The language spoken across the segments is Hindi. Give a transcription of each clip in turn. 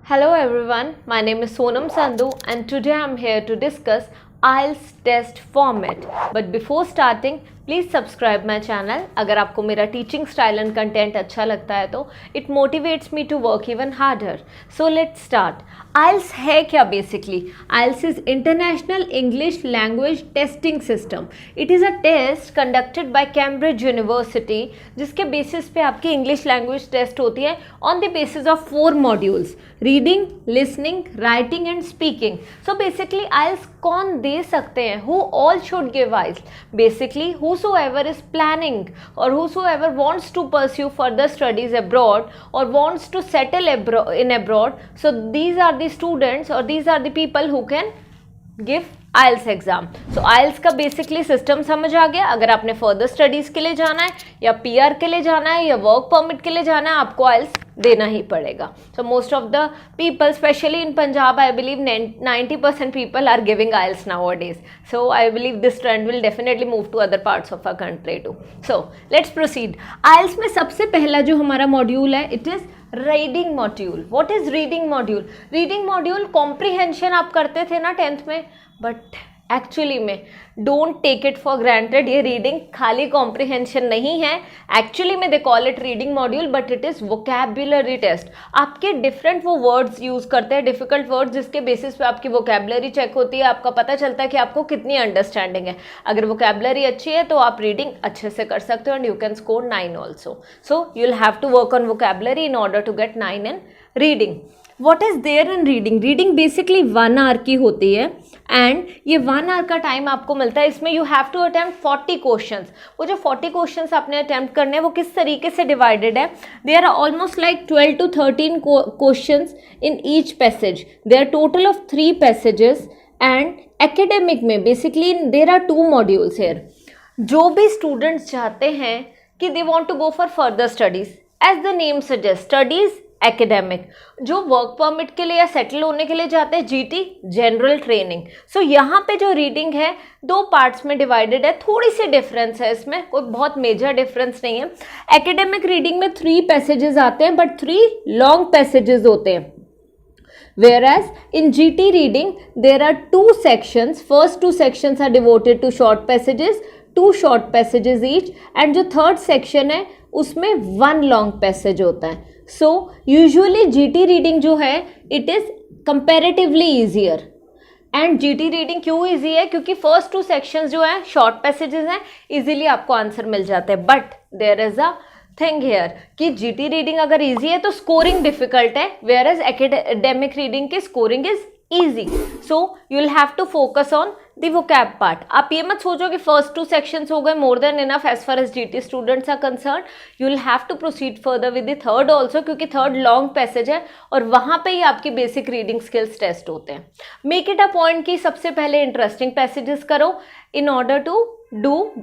Hello everyone, my name is Sonam Sandhu and today I am here to discuss IELTS test format. But before starting, please subscribe my channel. अगर आपको मेरा टीचिंग स्टाइल एंड कंटेंट अच्छा लगता है तो it motivates me to work even harder. So let's start. IELTS है क्या basically? IELTS is International English Language Testing System. It is a test conducted by Cambridge University जिसके बेसिस पे आपकी इंग्लिश लैंग्वेज टेस्ट होती है on the basis of 4 modules: reading, listening, writing and speaking. So basically IELTS कौन दे सकते हैं? Who all should give IELTS? Basically whosoever is planning or whosoever wants to pursue further studies abroad or wants to settle in abroad, so these are the students or these are the people who can give IELTS exam. So IELTS का बेसिकली सिस्टम समझ आ गया. अगर आपने फर्दर स्टडीज़ के लिए जाना है या PR के लिए जाना है या वर्क परमिट के लिए जाना है, आपको IELTS देना ही पड़ेगा. So most of the people specially in Punjab, I believe 90% people are giving IELTS nowadays. So I believe this trend will definitely move to other parts of our country too. So let's proceed. IELTS में सबसे पहला जो हमारा मॉड्यूल है, it is reading module. What is reading module? Reading module comprehension आप करते थे ना 10th में, बट एक्चुअली में don't take it for granted. ये रीडिंग खाली कॉम्प्रिहेंशन नहीं है. एक्चुअली में they call it reading module, but it is vocabulary test. आपके डिफरेंट वो वर्ड्स यूज़ करते हैं, डिफिकल्ट वर्ड्स, जिसके बेसिस पे आपकी वोकैबुलरी चेक होती है. आपका पता चलता है कि आपको कितनी अंडरस्टैंडिंग है. अगर वोकैबुलरी अच्छी है तो आप रीडिंग अच्छे से कर सकते हो and you can score 9 also. So you will have to work on vocabulary in order to get 9 in reading. What is there in reading? Reading basically 1 hour की होती है एंड ये 1 आवर का टाइम आपको मिलता है. इसमें you have to attempt 40 questions. वो जो 40 क्वेश्चंस आपने अटेम्प्ट करने हैं वो किस तरीके से डिवाइडेड है? There are almost like 12 to 13 questions in each passage. There are total of 3 passages and academic में basically there are 2 modules here. जो भी स्टूडेंट्स चाहते हैं कि they want to go for further studies, as the name suggest, studies academic. जो वर्क परमिट के लिए या सेटल होने के लिए जाते हैं, GT जनरल ट्रेनिंग. सो यहाँ पे जो रीडिंग है 2 पार्ट्स में डिवाइडेड है. थोड़ी सी डिफरेंस है इसमें, कोई बहुत मेजर डिफरेंस नहीं है. एकेडमिक रीडिंग में 3 पैसेजेस आते हैं बट 3 लॉन्ग पैसेजेस होते हैं. Whereas in GT reading there are 2 sections. First 2 sections are devoted to short passages, 2 short passages each, and जो third section है उसमें 1 long passage होता है. So usually GT reading जो है it is comparatively easier. And GT reading क्यों ईजी है? क्योंकि फर्स्ट 2 सेक्शंस जो है शॉर्ट पैसेजेस हैं, इजीली आपको आंसर मिल जाते हैं. But there is a thing here कि GT रीडिंग अगर इजी है तो स्कोरिंग डिफिकल्ट है, वेयर एज एकेडमिक रीडिंग की scoring is easy. So you will have to focus on the vocab part. आप ये मत सोचो कि first 2 sections हो गए more than enough as far as GT students are concerned. You will have to proceed further with the third also, क्योंकि third long passage है और वहाँ पे ही आपकी basic reading skills test होते हैं. Make it a point कि सबसे पहले interesting passages करो in order to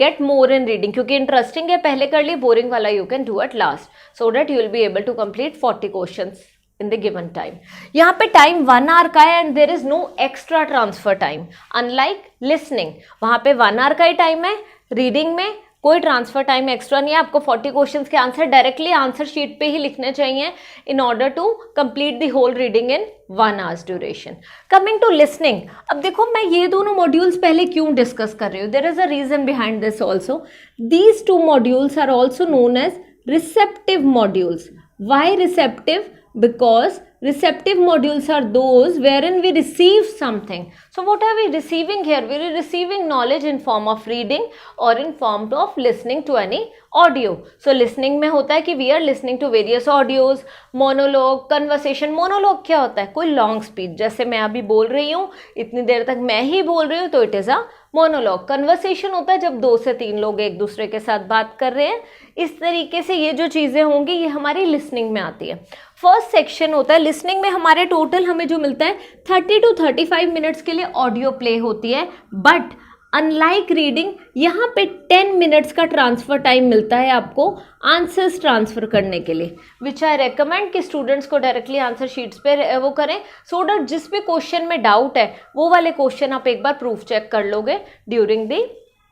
get more in reading. क्योंकि interesting है पहले कर ली, boring वाला you can do at last, so that you will be able to complete 40 questions in the given time. यहाँ पे टाइम 1 आवर का है and there is no extra transfer time. Unlike listening, वहाँ पे 1 आवर का ही टाइम है. रीडिंग में कोई ट्रांसफर टाइम एक्स्ट्रा नहीं है. आपको 40 क्वेश्चंस के आंसर डायरेक्टली आंसर शीट पे ही लिखने चाहिए in order to complete the whole reading in 1 hours duration. Coming to listening, अब देखो मैं ये दोनों मॉड्यूल्स पहले क्यों डिस्कस कर रही हूँ. There is a reason behind this also. These 2 modules are also known as receptive modules. Why receptive? Because receptive modules are those wherein we receive something. So what are we receiving here? We are receiving knowledge in form of reading or in form of listening to any audio. So listening में होता है कि we are listening to various audios, monologue, conversation. Monologue क्या होता है? कोई long speech, जैसे मैं अभी बोल रही हूँ, इतनी देर तक मैं ही बोल रही हूँ, तो it is a monologue. Conversation होता है जब 2 से 3 लोग एक दूसरे के साथ बात कर रहे हैं. इस तरीके से ये जो चीज़ें होंगी ये हमारी लिसनिंग में आती है. फर्स्ट सेक्शन होता है लिसनिंग में, हमारे टोटल हमें जो मिलता है 30 to 35 मिनट्स के लिए ऑडियो प्ले होती है. बट अनलाइक रीडिंग यहाँ पे 10 मिनट्स का ट्रांसफ़र टाइम मिलता है आपको आंसर्स ट्रांसफ़र करने के लिए, विच आई रेकमेंड कि स्टूडेंट्स को डायरेक्टली आंसर शीट्स पे वो करें, सो डैट जिस भी क्वेश्चन में डाउट है वो वाले क्वेश्चन आप एक बार प्रूफ चेक कर लोगे during the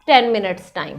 10 minutes time.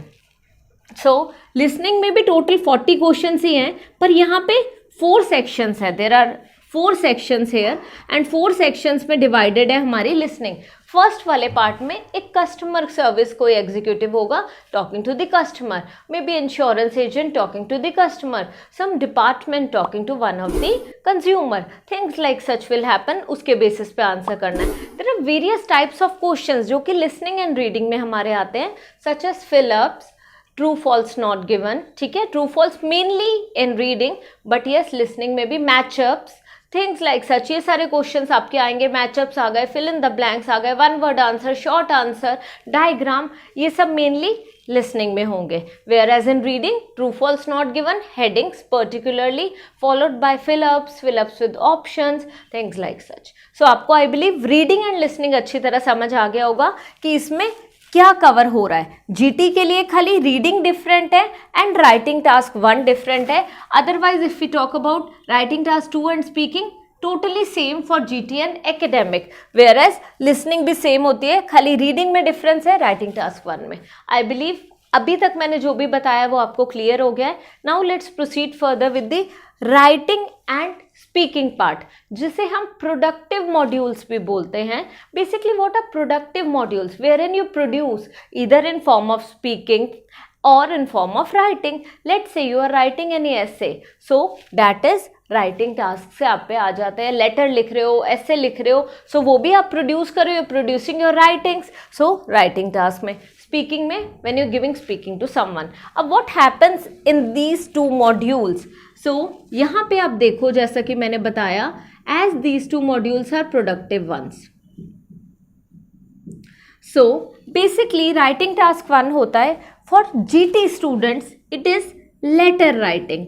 So listening में भी टोटल 40 क्वेश्चन ही हैं, पर यहाँ पे 4 सेक्शंस है. There are 4 sections here and 4 sections में डिवाइडेड है हमारी लिसनिंग। फर्स्ट वाले पार्ट में एक कस्टमर सर्विस कोई एग्जीक्यूटिव होगा talking to the customer, may be insurance agent talking to the customer, some department talking to one of the consumer, things like such will happen, उसके बेसिस पे आंसर करना है। There are various types of questions जो कि लिसनिंग एंड रीडिंग में हमारे आते हैं, such as fill ups, true false not given, ठीक है, true false mainly in reading but yes listening में भी मैचअप्स, थिंग्स लाइक सच, ये सारे क्वेश्चंस आपके आएंगे, मैचअप्स आ गए, फिल इन द ब्लैंक्स आ गए, one word answer, short answer, diagram, ये सब मेनली लिसनिंग में होंगे। Whereas in reading true false not given, headings particularly followed by fill ups with options, things like such. So आपको I believe reading and listening अच्छी तरह समझ आ गया होगा कि इसमें क्या कवर हो रहा है। जीटी के लिए खाली रीडिंग डिफरेंट है एंड राइटिंग टास्क 1 डिफरेंट है, otherwise if we talk about writing task 2 and speaking totally same for GT and academic, whereas listening भी सेम होती है, खाली रीडिंग में डिफरेंस है राइटिंग टास्क 1 में। आई बिलीव अभी तक मैंने जो भी बताया वो आपको क्लियर हो गया है। Now let's proceed further with the writing and speaking part, जिसे हम प्रोडक्टिव मॉड्यूल्स भी बोलते हैं। Basically what are productive modules, wherein you produce either in form of speaking or in form of writing. Let's say you are writing any essay, so that is writing task से आप पे आ जाते हैं। लेटर लिख रहे हो, essay लिख रहे हो, so वो भी आप प्रोड्यूस कर रहे हो, producing your writings, so writing task में। स्पीकिंग में when you're giving speaking to someone। अब what happens in these two modules? so यहाँ पे आप देखो, जैसा कि मैंने बताया, as these two modules are productive ones, so basically writing task 1 होता है for GT students, it is letter writing.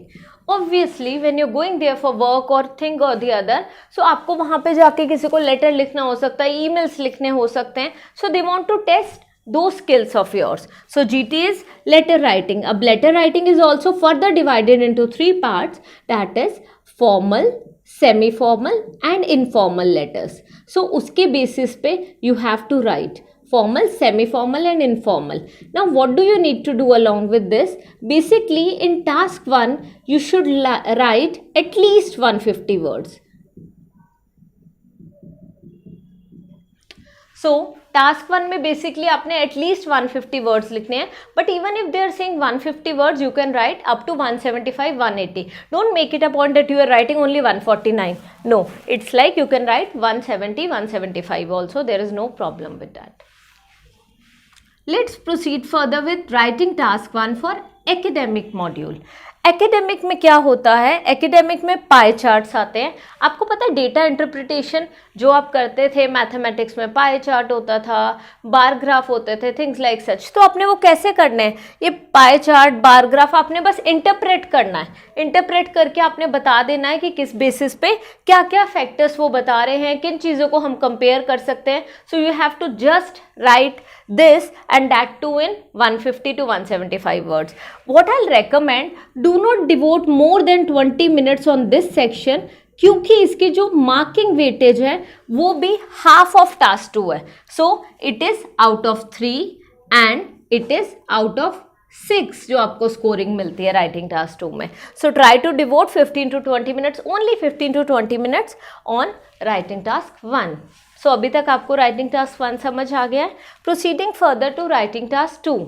Obviously when you're going there for work or thing or the other, so आपको वहाँ पे जाके किसी को लेटर लिखना हो सकता है, emails लिखने हो सकते हैं, so they want to test those skills of yours. So GT is letter writing. अब letter writing is also further divided into 3 parts, that is formal, semi formal and informal letters. So उसके basis पे you have to write formal, semi-formal and informal. Now what do you need to do along with this? Basically in task 1 you should write at least 150 words. So task 1 में basically आपने at least 150 words लिखने हैं, but even if they are saying 150 words you can write up to 175, 180. Don't make it a point that you are writing only 149. No, it's like you can write 170, 175 also. There is no problem with that. Let's proceed further with writing task 1 for academic module. Academic में क्या होता है, एकेडेमिक में पाई चार्ट्स आते हैं। आपको पता है डेटा इंटरप्रिटेशन जो आप करते थे मैथमेटिक्स में, पाई चार्ट होता था, बार ग्राफ होते थे, थिंग्स लाइक सच। तो आपने वो कैसे करने हैं, ये पाई चार्ट, बार ग्राफ आपने बस इंटरप्रेट करना है। इंटरप्रेट करके आपने बता देना है कि किस बेसिस पे क्या क्या फैक्टर्स वो बता रहे हैं, किन चीज़ों को हम कंपेयर कर सकते हैं। So you have to just write this and that too in 150 to 175 words. What I'll recommend, do not devote more than 20 minutes on this section, क्योंकि इसकी जो मार्किंग वेटेज है वो भी हाफ ऑफ टास्क 2 है। So it is out of 3 and it is out of 6 जो आपको स्कोरिंग मिलती है राइटिंग टास्क 2 में। So try to devote 15 to 20 minutes, only 15 to 20 minutes on writing task 1। So अभी तक आपको राइटिंग टास्क 1 समझ आ गया है। Proceeding further to writing task 2।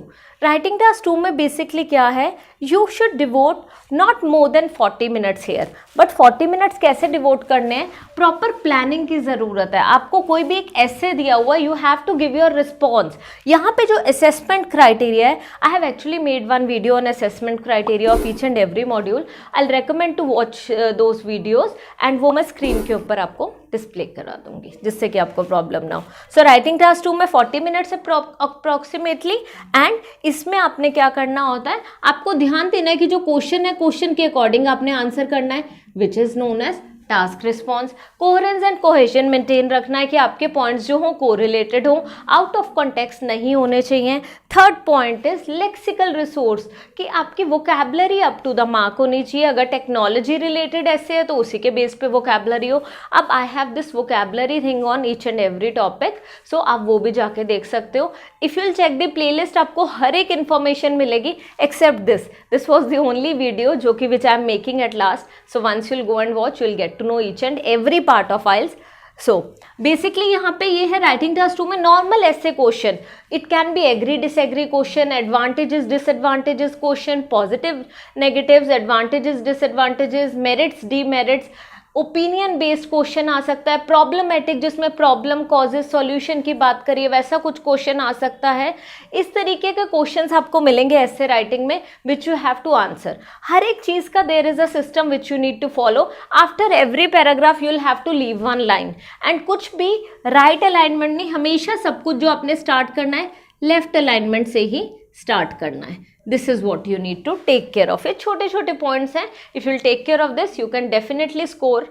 Writing task 2 में बेसिकली क्या है, you should devote not more than 40 minutes here. But 40 minutes कैसे डिवोट करने हैं, प्रॉपर प्लानिंग की ज़रूरत है। आपको कोई भी एक एसे दिया हुआ, you have to give your response. यहाँ पे जो असेसमेंट क्राइटेरिया है, I have actually made one video on assessment criteria of each and every module. I will recommend to watch those videos and वो मैं स्क्रीन के ऊपर आपको डिस्प्ले करा दूंगी जिससे कि आपको प्रॉब्लम ना हो। सो राइटिंग टास्क 2 में 40 मिनट्स अप्रॉक्सीमेटली, एंड इसमें आपने क्या करना होता है, आपको ध्यान देना है कि जो क्वेश्चन है, क्वेश्चन के अकॉर्डिंग आपने आंसर करना है, which is known as task response. Coherence and cohesion maintain रखना है कि आपके पॉइंट्स जो हों कोरिलेटेड हों, आउट ऑफ कॉन्टेक्स्ट नहीं होने चाहिए। Third point is lexical resource, कि आपकी vocabulary up to the mark होनी चाहिए। अगर टेक्नोलॉजी रिलेटेड ऐसे है तो उसी के बेस पे वोकैबलरी हो। अब I have this vocabulary thing on each and every topic, so आप वो भी जाके देख सकते हो। If you'll check the playlist, आपको हर एक इन्फॉर्मेशन मिलेगी except this was the only video जो कि which I am making at last. So once you'll go and watch, you'll get get to know each and every part of IELTS. So basically यहाँ पे ये है राइटिंग टास्क 2 में नॉर्मल ऐसे question. It can be agree disagree question, advantages disadvantages question, positive negatives, advantages disadvantages, merits demerits, opinion based question आ सकता है, प्रॉब्लमेटिक जिसमें प्रॉब्लम कॉजेज सॉल्यूशन की बात करिए वैसा कुछ क्वेश्चन आ सकता है. इस तरीके के क्वेश्चंस आपको मिलेंगे ऐसे राइटिंग में which you have to answer. हर एक चीज़ का there is a system which you need to follow. After every paragraph you will have to leave one line. And कुछ भी राइट अलाइनमेंट नहीं, हमेशा सब कुछ जो आपने स्टार्ट करना है लेफ्ट अलाइनमेंट से ही स्टार्ट करना है. This is what you need to take care of. ये छोटे छोटे पॉइंट्स हैं. If you'll take care of this, you can definitely score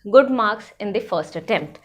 good marks in the first attempt.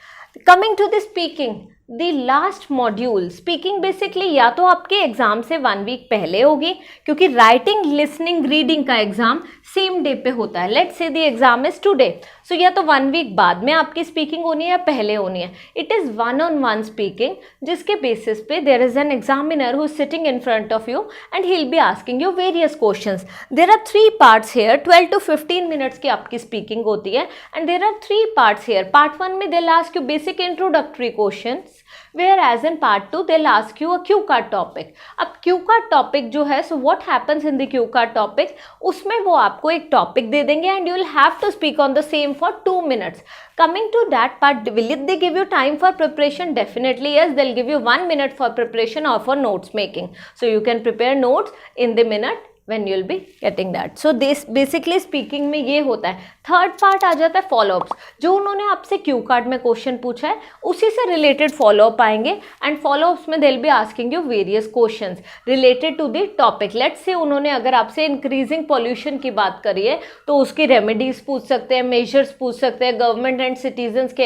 Coming to the speaking, the last module, speaking basically या तो आपके एग्जाम से 1 वीक पहले होगी क्योंकि राइटिंग, लिसनिंग, रीडिंग का एग्जाम सेम डे पे होता है. Let's say the exam is today, so या तो 1 वीक बाद में आपकी स्पीकिंग होनी है या पहले होनी है. इट इज़ 1-on-1 स्पीकिंग जिसके बेसिस पे there is an examiner who is sitting in front of you and he will be asking you various questions. There are 3 parts here. 12 to 15 minutes की आपकी स्पीकिंग होती है and there are 3 parts here. Part 1 में they will ask you basic introductory questions, whereas in part 2 they'll ask you a cue card topic. अब cue card topic जो है, so what happens in the cue card topic, उसमें वो आपको एक टॉपिक दे देंगे and you will have to speak on the same for 2 minutes. Coming to that part, will it they give you time for preparation? Definitely yes, they'll give you 1 minute for preparation or for notes making. So you can prepare notes in the minute when you'll be getting that. So this basically speaking में ये होता है. थर्ड पार्ट आ जाता है फॉलोअप्स. जो उन्होंने आपसे क्यू कार्ड में क्वेश्चन पूछा है उसी से रिलेटेड फॉलोअप आएंगे एंड फॉलोअप्स में they will be asking you various questions related to the topic. Let's say उन्होंने अगर आपसे इंक्रीजिंग पॉल्यूशन की बात करी है तो उसकी रेमेडीज पूछ सकते हैं, मेजर्स पूछ सकते हैं, गवर्नमेंट एंड सिटीजन्स के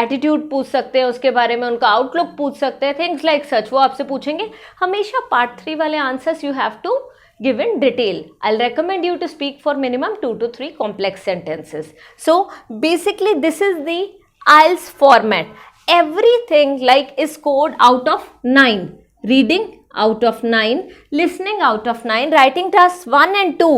एटीट्यूड पूछ सकते हैं, उसके बारे में उनका आउटलुक पूछ सकते हैं, थिंग्स लाइक सच वो आपसे पूछेंगे. हमेशा पार्ट 3 वाले answers you have to give in detail. I'll recommend you to speak for minimum 2 to 3 complex sentences. So basically this is the IELTS format. Everything like is scored out of 9. Reading out of 9, listening out of 9, writing tasks 1 and 2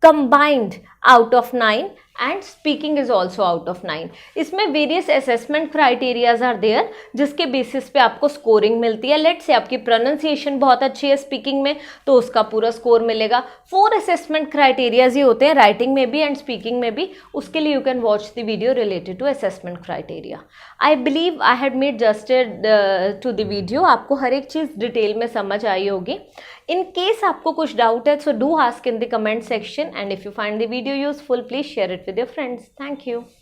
combined out of 9 and speaking is also out of 9. इसमें various assessment criterias are there जिसके बेसिस पे आपको स्कोरिंग मिलती है. लेट्स से आपकी प्रोनाउंसिएशन बहुत अच्छी है स्पीकिंग में तो उसका पूरा स्कोर मिलेगा. 4 assessment criterias ही होते हैं राइटिंग में भी एंड स्पीकिंग में भी. उसके लिए you can watch the video related to assessment criteria. I believe I had made adjusted to the video. आपको हर एक चीज़ डिटेल में समझ आई होगी. In case आपको कुछ डाउट है so do ask in the comment section and if you find the video useful please share it with your friends. Thank you.